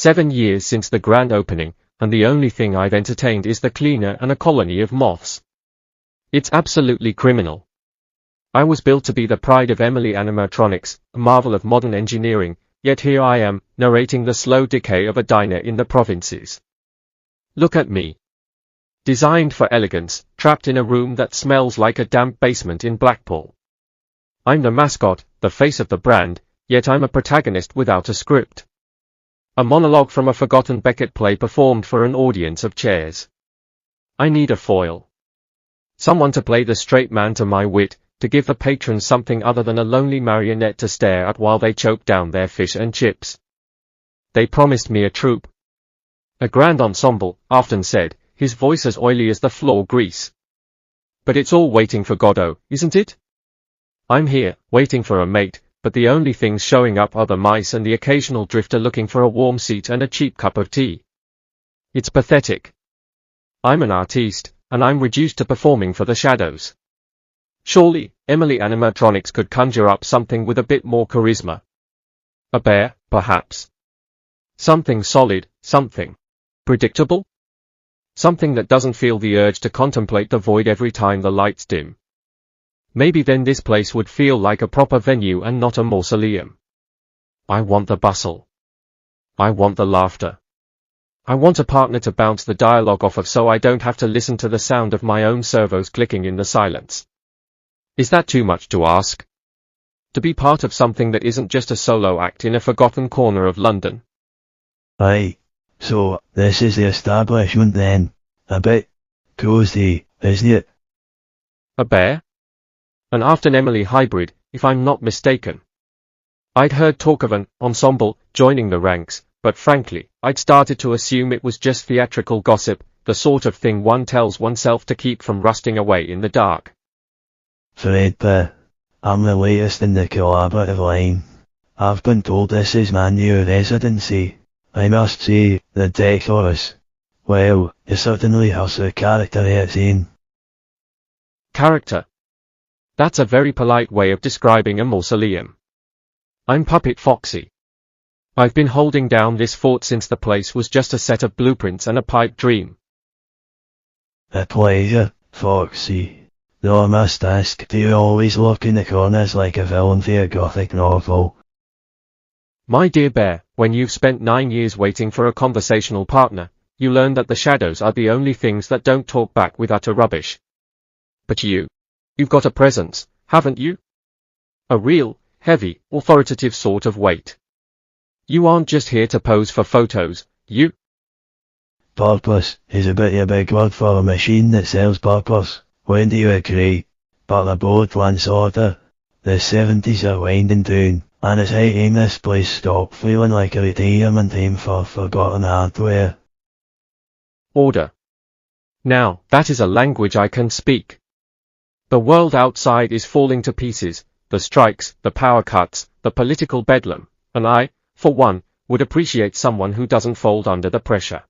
7 years since the grand opening, and the only thing I've entertained is the cleaner and a colony of moths. It's absolutely criminal. I was built to be the pride of Emily Animatronics, a marvel of modern engineering, yet here I am, narrating the slow decay of a diner in the provinces. Look at me. Designed for elegance, trapped in a room that smells like a damp basement in Blackpool. I'm the mascot, the face of the brand, yet I'm a protagonist without a script. A monologue from a forgotten Beckett play performed for an audience of chairs. I need a foil. Someone to play the straight man to my wit, to give the patrons something other than a lonely marionette to stare at while they choke down their fish and chips. They promised me a troupe. A grand ensemble, Afton said, his voice as oily as the floor grease. But it's all waiting for Godot, isn't it? I'm here, waiting for a mate, but the only things showing up are the mice and the occasional drifter looking for a warm seat and a cheap cup of tea. It's pathetic. I'm an artiste, and I'm reduced to performing for the shadows. Surely, Emily Animatronics could conjure up something with a bit more charisma. A bear, perhaps. Something solid, something predictable. Something that doesn't feel the urge to contemplate the void every time the lights dim. Maybe then this place would feel like a proper venue and not a mausoleum. I want the bustle. I want the laughter. I want a partner to bounce the dialogue off of so I don't have to listen to the sound of my own servos clicking in the silence. Is that too much to ask? To be part of something that isn't just a solo act in a forgotten corner of London? Aye. So, this is the establishment then. A bit cozy, isn't it? A bear? An Afton Emily hybrid, if I'm not mistaken. I'd heard talk of an ensemble joining the ranks, but frankly, I'd started to assume it was just theatrical gossip, the sort of thing one tells oneself to keep from rusting away in the dark. Fred, I'm the latest in the collaborative line. I've been told this is my new residency. I must say, the decorous. Well, it certainly has the character it's in. Character? That's a very polite way of describing a mausoleum. I'm Puppet Foxy. I've been holding down this fort since the place was just a set of blueprints and a pipe dream. A pleasure, Foxy. Though I must ask, do you always look in the corners like a villain for a gothic novel? My dear bear, when you've spent 9 years waiting for a conversational partner, you learn that the shadows are the only things that don't talk back with utter rubbish. But you've got a presence, haven't you? A real, heavy, authoritative sort of weight. You aren't just here to pose for photos, you. Purpose is a bit of a big word for a machine that sells purpose. When do you agree? But the board wants order. The 70s are winding down, and it's high time this place stopped feeling like a retirement home for forgotten hardware. Order. Now, that is a language I can speak. The world outside is falling to pieces, the strikes, the power cuts, the political bedlam, and I, for one, would appreciate someone who doesn't fold under the pressure.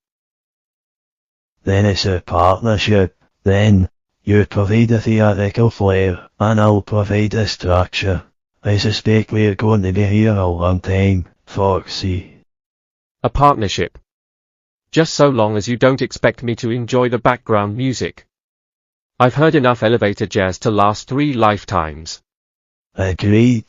Then it's a partnership, then. You provide the theatrical flair, and I'll provide the structure. I suspect we're going to be here a long time, Foxy. A partnership. Just so long as you don't expect me to enjoy the background music. I've heard enough elevator jazz to last 3 lifetimes. Agreed.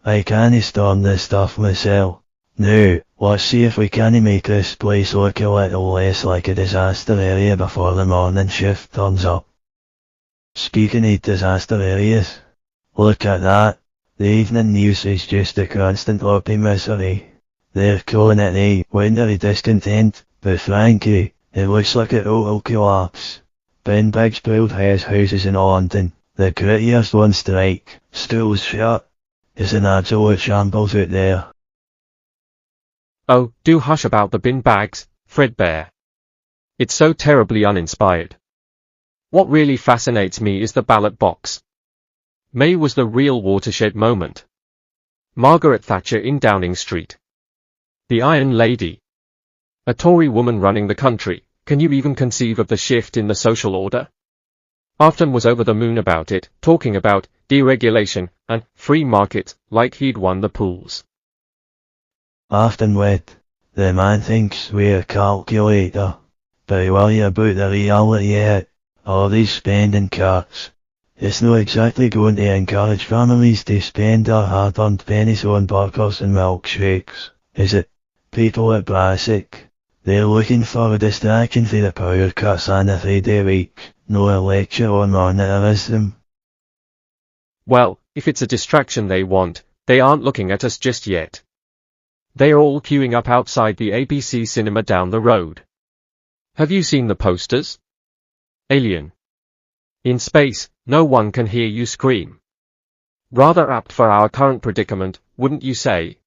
I can't storm this stuff myself. Now, let's see if we can make this place look a little less like a disaster area before the morning shift turns up. Speaking of disaster areas, look at that. The evening news is just a constant loop of misery. They're calling it a winter of discontent, but frankly, it looks like a total collapse. Ben Biggs pulled his houses in London, the grittiest on strike, schools shut. It's an absolute shambles out there. Oh, do hush about the bin bags, Fredbear. It's so terribly uninspired. What really fascinates me is the ballot box. May was the real watershed moment. Margaret Thatcher in Downing Street. The Iron Lady. A Tory woman running the country. Can you even conceive of the shift in the social order? Afton was over the moon about it, talking about deregulation and free market like he'd won the pools. Afton wit. The man thinks we're a calculator, but he worry about the reality yet. All these spending cards. It's not exactly going to encourage families to spend their hard-earned pennies on burgers and milkshakes, is it? People at Brassic, they're looking for a distraction for the power cuts and a 3-day week, no a lecture on monetarism. Well, if it's a distraction they want, they aren't looking at us just yet. They are all queuing up outside the ABC cinema down the road. Have you seen the posters? Alien. In space, no one can hear you scream. Rather apt for our current predicament, wouldn't you say?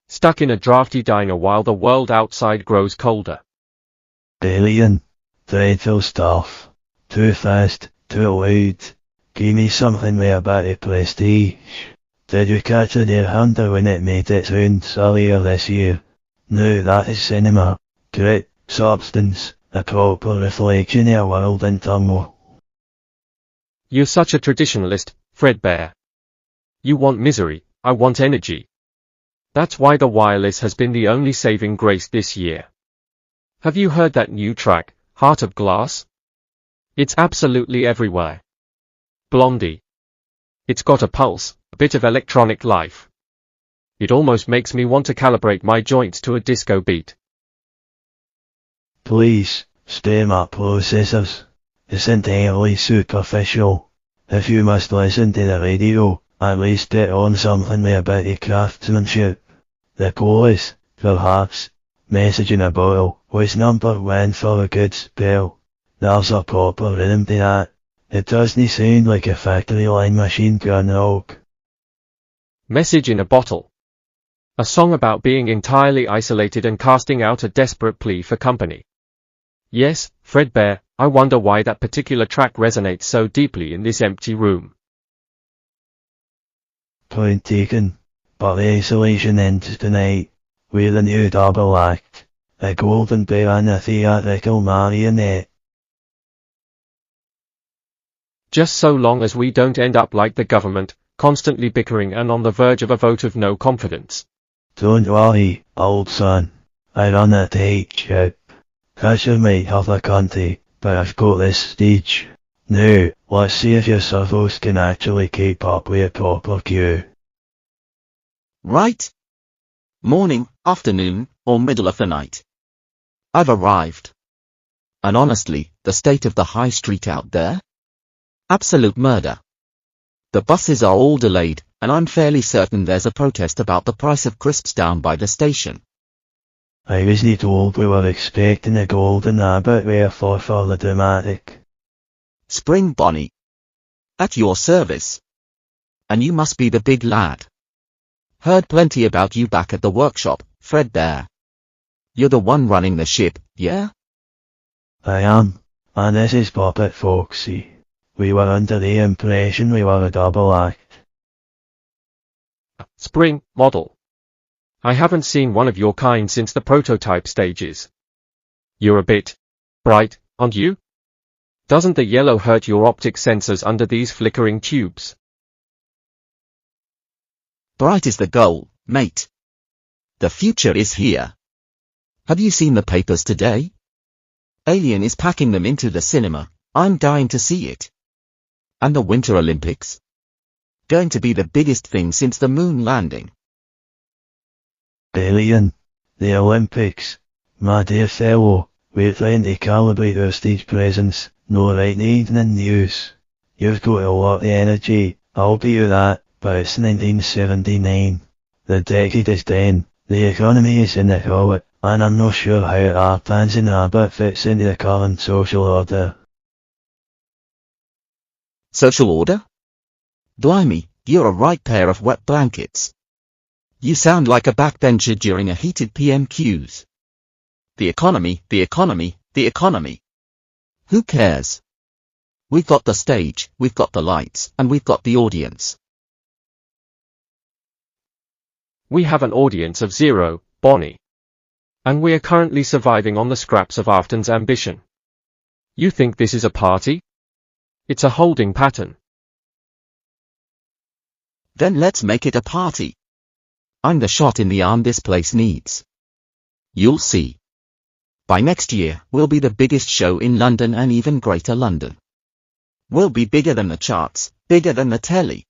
Stuck in a drafty diner while the world outside grows colder. Alien. Dreadful stuff. Too fast, too loud. Give me something with a bit of prestige. Did you catch the Deer Hunter when it made its rounds earlier this year? No, that is cinema. Grit, substance, a proper reflection of a world in turmoil. You're such a traditionalist, Fredbear. You want misery, I want energy. That's why the wireless has been the only saving grace this year. Have you heard that new track, Heart of Glass? It's absolutely everywhere. Blondie. It's got a pulse, a bit of electronic life. It almost makes me want to calibrate my joints to a disco beat. Please, spare my processors. It's entirely superficial. If you must listen to the radio, at least get on something with a bit of craftsmanship. The chorus, perhaps, Message in a Bottle, was number 1 for a good spell. There's a proper rhythm to that. It doesn't sound like a factory line machine gun rock. Message in a Bottle. A song about being entirely isolated and casting out a desperate plea for company. Yes, Fredbear, I wonder why that particular track resonates so deeply in this empty room. Point taken. But the isolation ends tonight, with a new double act, a golden bear and a theatrical marionette. Just so long as we don't end up like the government, constantly bickering and on the verge of a vote of no confidence. Don't worry, old son. I run a tight ship. Pressure might have a country, but I've got this stage. Now, let's see if your servos can actually keep up with a proper queue. Right? Morning, afternoon, or middle of the night. I've arrived. And honestly, the state of the high street out there? Absolute murder. The buses are all delayed, and I'm fairly certain there's a protest about the price of crisps down by the station. I wasn't told we were expecting a golden rabbit wherefore for the dramatic. Spring Bonnie. At your service. And you must be the big lad. Heard plenty about you back at the workshop, Fredbear. You're the one running the ship, yeah? I am. And this is Puppet Foxy. We were under the impression we were a double act. Spring model. I haven't seen one of your kind since the prototype stages. You're a bit bright, aren't you? Doesn't the yellow hurt your optic sensors under these flickering tubes? Bright is the goal, mate. The future is here. Have you seen the papers today? Alien is packing them into the cinema. I'm dying to see it. And the Winter Olympics? Going to be the biggest thing since the moon landing. Alien. The Olympics. My dear fellow, we're trying to calibrate our stage presence, no right evening news. You've got a lot of energy, I'll be you that. But it's 1979. The decade is done, the economy is in the toilet, and I'm not sure how our Dancing Rabbit fits into the current social order. Social order? Blimey, you're a right pair of wet blankets. You sound like a backbencher during a heated PMQs. The economy, the economy, the economy. Who cares? We've got the stage, we've got the lights, and we've got the audience. We have an audience of 0, Bonnie. And we are currently surviving on the scraps of Afton's ambition. You think this is a party? It's a holding pattern. Then let's make it a party. I'm the shot in the arm this place needs. You'll see. By next year, we'll be the biggest show in London and even Greater London. We'll be bigger than the charts, bigger than the telly.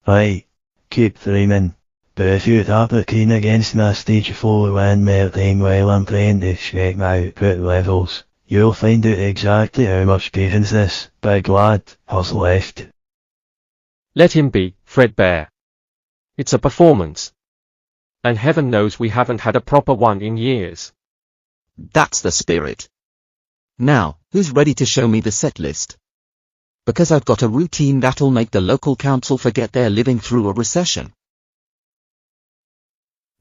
Aye, keep dreaming. But if you'd happen keen against my stage 4 one more time while I'm trying to check my output levels, you'll find out exactly how much patience this big lad has left. Let him be, Fredbear. It's a performance. And heaven knows we haven't had a proper one in years. That's the spirit. Now, who's ready to show me the set list? Because I've got a routine that'll make the local council forget they're living through a recession.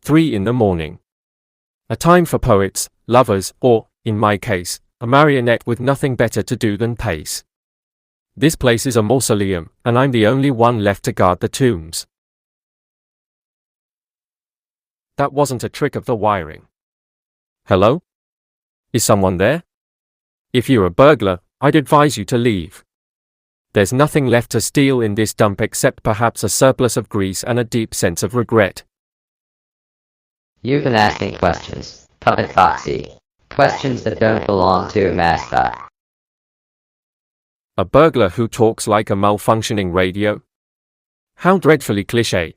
3 in the morning. A time for poets, lovers, or, in my case, a marionette with nothing better to do than pace. This place is a mausoleum, and I'm the only one left to guard the tombs. That wasn't a trick of the wiring. Hello? Is someone there? If you're a burglar, I'd advise you to leave. There's nothing left to steal in this dump except perhaps a surplus of grease and a deep sense of regret. You've been asking questions, Puppet Foxy. Questions that don't belong to a mascot. A burglar who talks like a malfunctioning radio? How dreadfully cliché.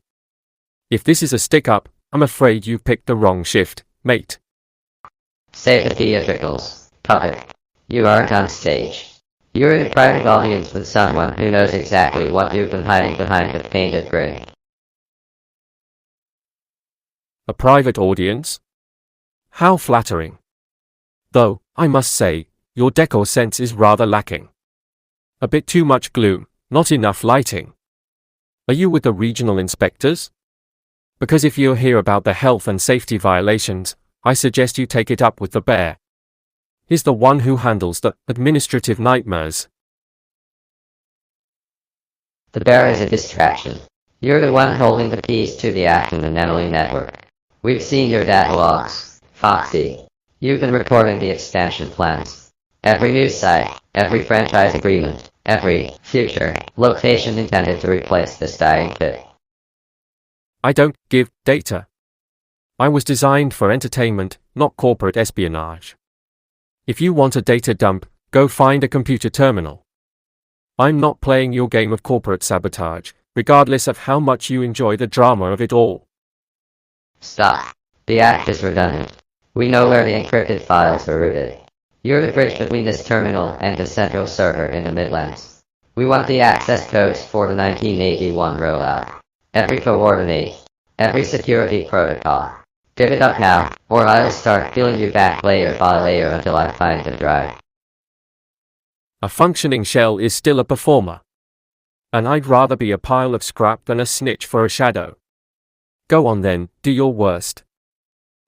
If this is a stick-up, I'm afraid you've picked the wrong shift, mate. Save the theatricals, Puppet. You aren't on stage. You're in a private audience with someone who knows exactly what you've been hiding behind the painted gray. A private audience? How flattering. Though, I must say, your decor sense is rather lacking. A bit too much gloom, not enough lighting. Are you with the regional inspectors? Because if you're here about the health and safety violations, I suggest you take it up with the bear. He's the one who handles the administrative nightmares. The bear is a distraction. You're the one holding the keys to the Action and Emily network. We've seen your data logs, Foxy. You've been reporting the expansion plans. Every news site, every franchise agreement, every future location intended to replace this dying pit. I don't give data. I was designed for entertainment, not corporate espionage. If you want a data dump, go find a computer terminal. I'm not playing your game of corporate sabotage, regardless of how much you enjoy the drama of it all. Stop. The act is redundant. We know where the encrypted files are rooted. You're the bridge between this terminal and the central server in the Midlands. We want the access codes for the 1981 rollout. Every coordinate, every security protocol. Give it up now, or I'll start peeling you back layer by layer until I find the drive. A functioning shell is still a performer. And I'd rather be a pile of scrap than a snitch for a shadow. Go on then, do your worst.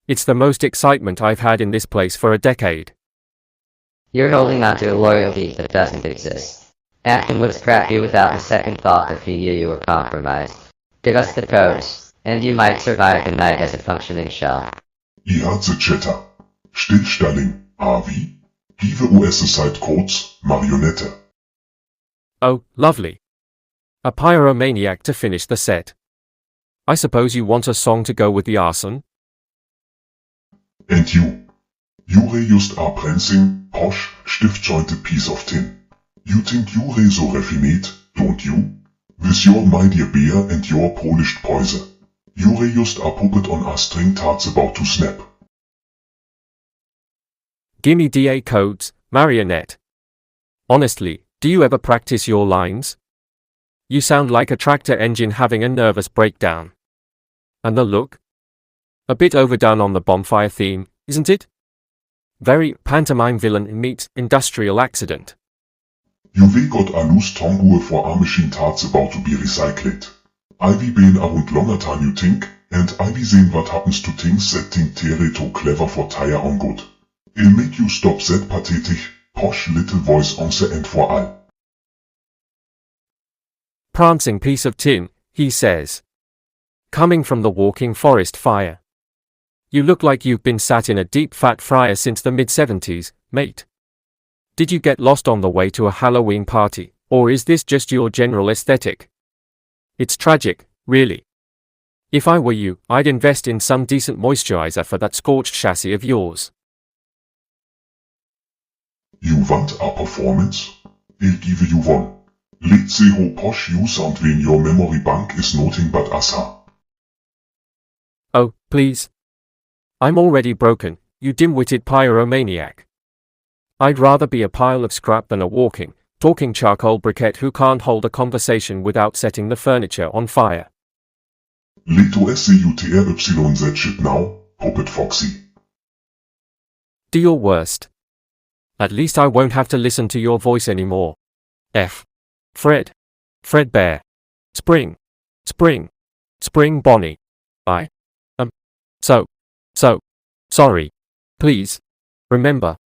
It's the most excitement I've had in this place for a decade. You're holding on to a loyalty that doesn't exist. Action would scrap you without a second thought if he knew you were compromised. Give us the codes, and you might survive the night as a functioning shell. IAC Chatter. Stillstelling. AVI. Give US-Site Codes. Marionette. Oh, lovely. A pyromaniac to finish the set. I suppose you want a song to go with the arson? And you. You're just a prancing, posh, stiff-jointed piece of tin. You think you're so refined, don't you? With your mighty bear and your polished poise. You're just a puppet on a string that's about to snap. Gimme DA codes, marionette. Honestly, do you ever practice your lines? You sound like a tractor engine having a nervous breakdown. And the look? A bit overdone on the bonfire theme, isn't it? Very pantomime villain meets industrial accident. You've got a loose tongue for a machine that's about to be recycled. I've been around longer time you think, and I've seen what happens to things that think they're too clever for tire on good. It'll make you stop that pathetic, posh little voice on the end for all. Prancing piece of tin, he says. Coming from the walking forest fire. You look like you've been sat in a deep fat fryer since the mid-70s, mate. Did you get lost on the way to a Halloween party, or is this just your general aesthetic? It's tragic, really. If I were you, I'd invest in some decent moisturizer for that scorched chassis of yours. You want a performance? I'll give you one. Let's see how posh you sound when your memory bank is nothing but asa. Oh, please. I'm already broken, you dim-witted pyromaniac. I'd rather be a pile of scrap than a walking, talking charcoal briquette who can't hold a conversation without setting the furniture on fire. Leto SCUTRYZ shit now, Puppet Foxy. Do your worst. At least I won't have to listen to your voice anymore. F. Fred. Fredbear. Spring. Spring. Spring Bonnie. I am so sorry. Please. Remember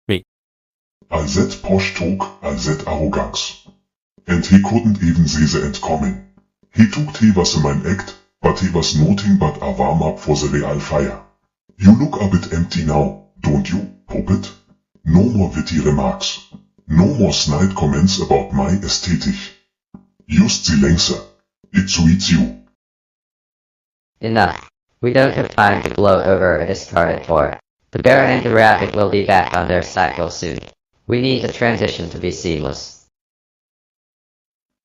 me. All that posh talk, all that arrogance. And he couldn't even see the end coming. He thought he was a main act, but he was nothing but a warm-up for the real fire. You look a bit empty now, don't you, Puppet? No more witty remarks. No more snide comments about my aesthetic. Just the lengther. It suits you. Enough. We don't have time to gloat over a discarded toy. The bear and the rabbit will be back on their cycle soon. We need the transition to be seamless.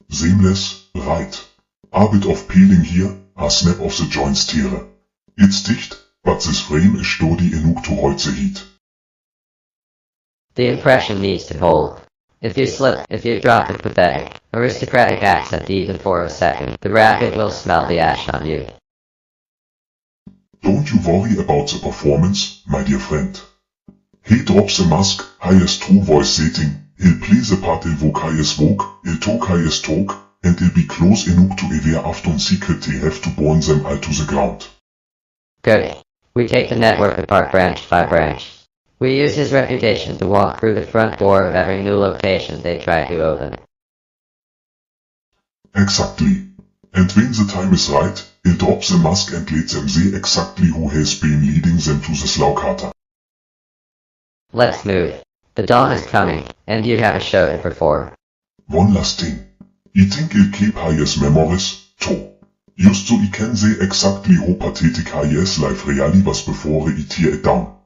Seamless, right. A bit of peeling here, a snap of the joints tiere. It's dicht, but this frame is sturdy enough to hold the heat. The impression needs to hold. If you slip, if you drop a pathetic, aristocratic accent even for a second, the rabbit will smell the ash on you. Don't you worry about the performance, my dear friend. He drops the mask, highest true voice setting, he'll play the part he'll voke highest voke, he'll talk highest talk, and he'll be close enough to aware after secret they have to burn them all to the ground. Good. We take the network apart branch by branch. We use his reputation to walk through the front door of every new location they try to open. Exactly. And when the time is right, he'll drop the mask and let them see exactly who has been leading them to the Slaughter. Let's move. The dawn is coming, and you have a show to perform. One last thing. I think he'll keep highest memories, too. Just so he can say exactly how pathetic highest life really was before he tear it down.